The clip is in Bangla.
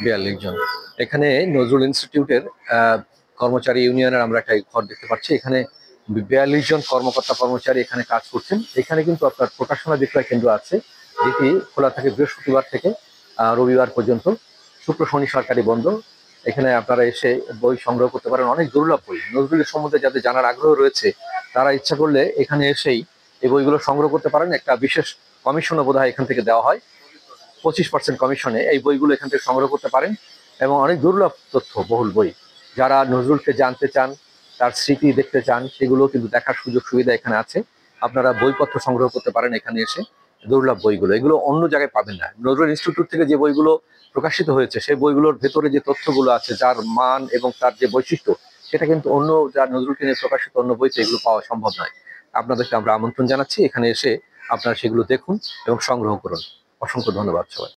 42 জন। এখানে নজরুল ইনস্টিটিউটের কর্মচারী ইউনিয়নের আমরা একটা ঘর দেখতে পাচ্ছি। এখানে 42 জন কর্মকর্তা কর্মচারী এখানে কাজ করছেন। এখানে কিন্তু আপনার প্রকাশনা বিক্রয় কেন্দ্র আছে, যেটি খোলা থাকে বৃহস্পতিবার থেকে রবিবার পর্যন্ত। শুক্র শনি সরকারি বন্ধ। এখানে আপনারা এসে বই সংগ্রহ করতে পারেন, অনেক দুর্লভ বই। নজরুলের সম্বন্ধে যাদের জানার আগ্রহ রয়েছে তারা ইচ্ছা করলে এখানে এসেই এই বইগুলো সংগ্রহ করতে পারেন। একটা বিশেষ কমিশনও বোধহয় এখান থেকে দেওয়া হয়, 25% কমিশনে এই বইগুলো এখান থেকে সংগ্রহ করতে পারেন। এবং অনেক দুর্লভ তথ্য বহুল বই, যারা নজরুলকে জানতে চান, তার স্মৃতি দেখতে চান, সেগুলো কিন্তু দেখার সুযোগ সুবিধা এখানে আছে। আপনারা বইপত্র সংগ্রহ করতে পারেন এখানে এসে। দুর্লভ বইগুলো, এগুলো অন্য জায়গায় পাবেন না। নজরুল ইনস্টিটিউট থেকে যে বইগুলো প্রকাশিত হয়েছে সেই বইগুলোর ভেতরে যে তথ্যগুলো আছে, যার মান এবং তার যে বৈশিষ্ট্য, সেটা কিন্তু অন্য যা নজরুলকে নিয়ে প্রকাশিত অন্য বইতে এগুলো পাওয়া সম্ভব নয়। আপনাদেরকে আমরা আমন্ত্রণ জানাচ্ছি, এখানে এসে আপনারা সেগুলো দেখুন এবং সংগ্রহ করুন। অসংখ্য ধন্যবাদ সবাই।